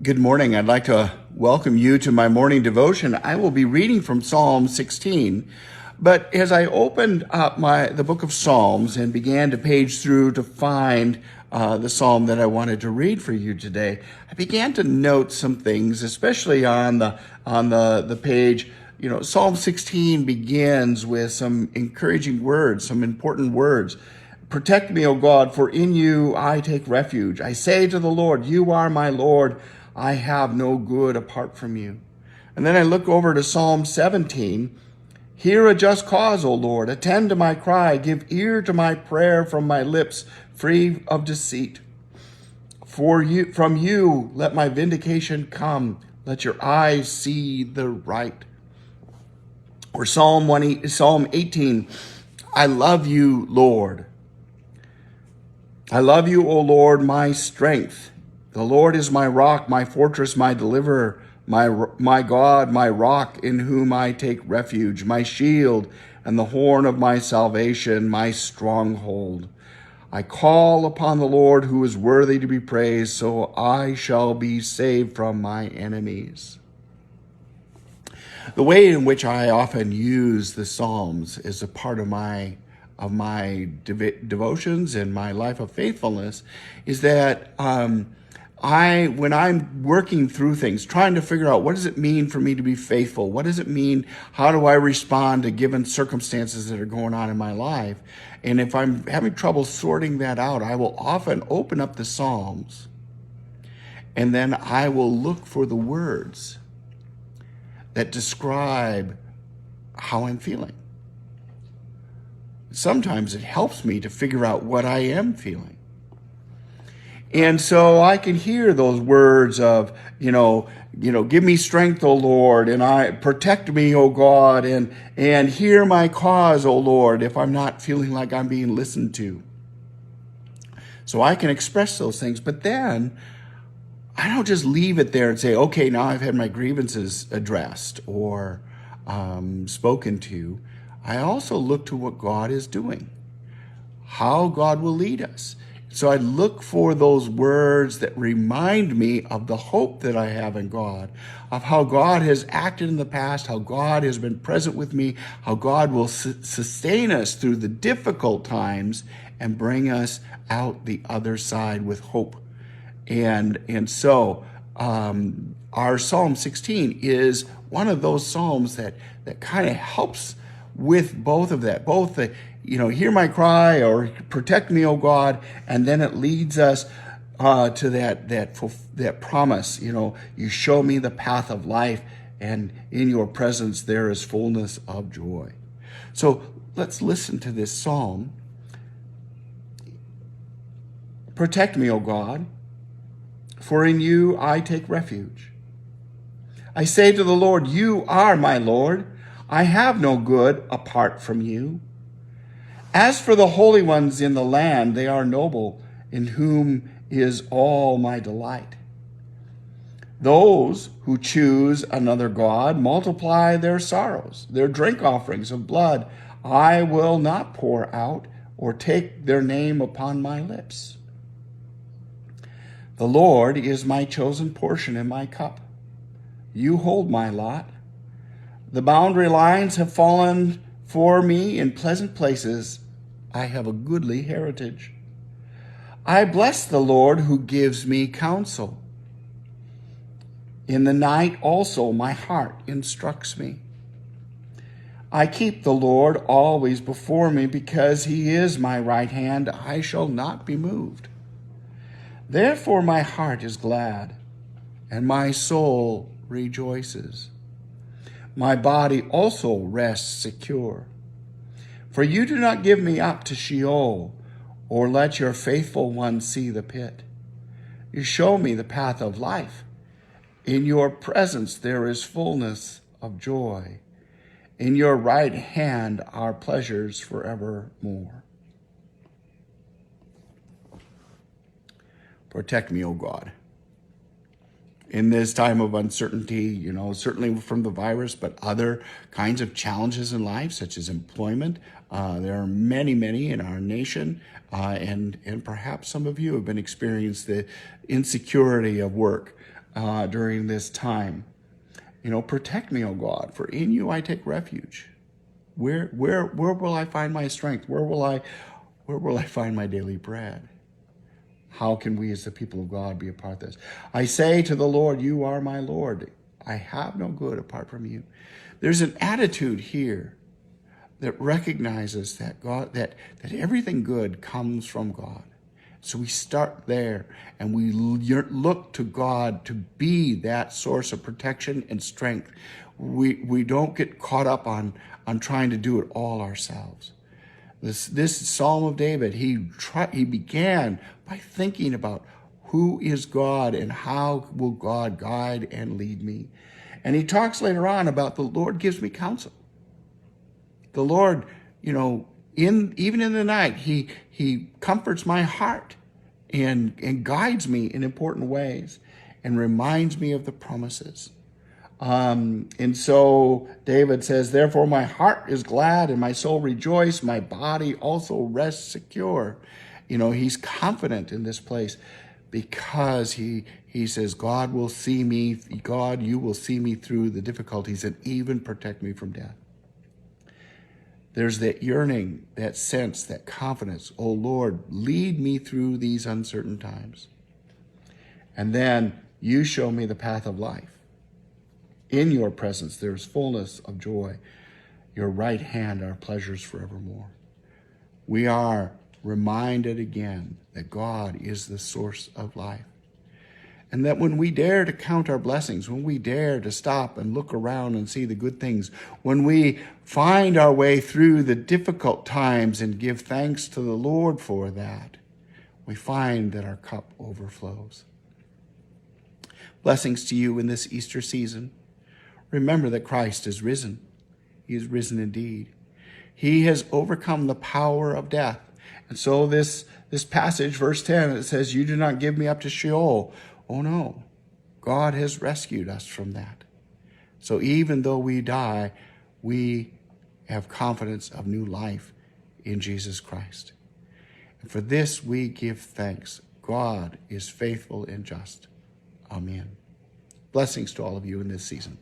Good morning. I'd like to welcome you to my morning devotion. I will be reading from Psalm 16. But as I opened up the book of Psalms and began to page through to find the psalm that I wanted to read for you today, I began to note some things, especially on the page. You know, Psalm 16 begins with some encouraging words, some important words. Protect me, O God, for in you I take refuge. I say to the Lord, you are my Lord. I have no good apart from you. And then I look over to Psalm 17. Hear a just cause, O Lord. Attend to my cry. Give ear to my prayer from my lips, free of deceit. From you, let my vindication come. Let your eyes see the right. Or Psalm 18. I love you, Lord. I love you, O Lord, my strength. The Lord is my rock, my fortress, my deliverer, my God, my rock in whom I take refuge, my shield and the horn of my salvation, my stronghold. I call upon the Lord who is worthy to be praised, so I shall be saved from my enemies. The way in which I often use the Psalms is a part of my devotions and my life of faithfulness is that when I'm working through things, trying to figure out what does it mean for me to be faithful? What does it mean? How do I respond to given circumstances that are going on in my life? And if I'm having trouble sorting that out, I will often open up the Psalms and then I will look for the words that describe how I'm feeling. Sometimes it helps me to figure out what I am feeling. And so I can hear those words of, give me strength, O Lord, and protect me, O God, and hear my cause, O Lord, if I'm not feeling like I'm being listened to. So I can express those things, but then I don't just leave it there and say, okay, now I've had my grievances addressed or spoken to. I also look to what God is doing, how God will lead us. So I look for those words that remind me of the hope that I have in God, of how God has acted in the past, how God has been present with me, how God will sustain us through the difficult times and bring us out the other side with hope. And so our Psalm 16 is one of those Psalms that kind of helps with both of that, both the, hear my cry or protect me, O God, and then it leads us to that promise. You show me the path of life, and in your presence there is fullness of joy. So let's listen to this psalm. Protect me, O God, for in you I take refuge. I say to the Lord, you are my Lord. I have no good apart from you. As for the holy ones in the land, they are noble, in whom is all my delight. Those who choose another God multiply their sorrows. Their drink offerings of blood I will not pour out or take their name upon my lips. The Lord is my chosen portion and my cup. You hold my lot. The boundary lines have fallen for me in pleasant places. I have a goodly heritage. I bless the Lord who gives me counsel. In the night also my heart instructs me. I keep the Lord always before me because he is my right hand. I shall not be moved. Therefore my heart is glad and my soul rejoices. My body also rests secure. For you do not give me up to Sheol, or let your faithful one see the pit. You show me the path of life. In your presence there is fullness of joy. In your right hand are pleasures forevermore. Protect me, O God. In this time of uncertainty, certainly from the virus, but other kinds of challenges in life, such as employment. There are many, many in our nation, and perhaps some of you have been experiencing the insecurity of work. during this time. Protect me, O God, for in you I take refuge. Where will I find my strength? Where will I find my daily bread? How can we as the people of God be a part of this? I say to the Lord, you are my Lord. I have no good apart from you. There's an attitude here that recognizes that that everything good comes from God. So we start there and we look to God to be that source of protection and strength. We don't get caught up on trying to do it all ourselves. This Psalm of David, he began by thinking about who is God and how will God guide and lead me. And he talks later on about the Lord gives me counsel. The Lord, even in the night, he comforts my heart and guides me in important ways and reminds me of the promises. And so David says, therefore my heart is glad and my soul rejoice. My body also rests secure. He's confident in this place because he says, God will see me. God, you will see me through the difficulties and even protect me from death. There's that yearning, that sense, that confidence. Oh Lord, lead me through these uncertain times. And then you show me the path of life. In your presence, there is fullness of joy. Your right hand are pleasures forevermore. We are reminded again that God is the source of life. And that when we dare to count our blessings, when we dare to stop and look around and see the good things, when we find our way through the difficult times and give thanks to the Lord for that, we find that our cup overflows. Blessings to you in this Easter season. Remember that Christ is risen. He is risen indeed. He has overcome the power of death. And so this passage, verse 10, it says, you do not give me up to Sheol. Oh no, God has rescued us from that. So even though we die, we have confidence of new life in Jesus Christ. And for this we give thanks. God is faithful and just. Amen. Blessings to all of you in this season.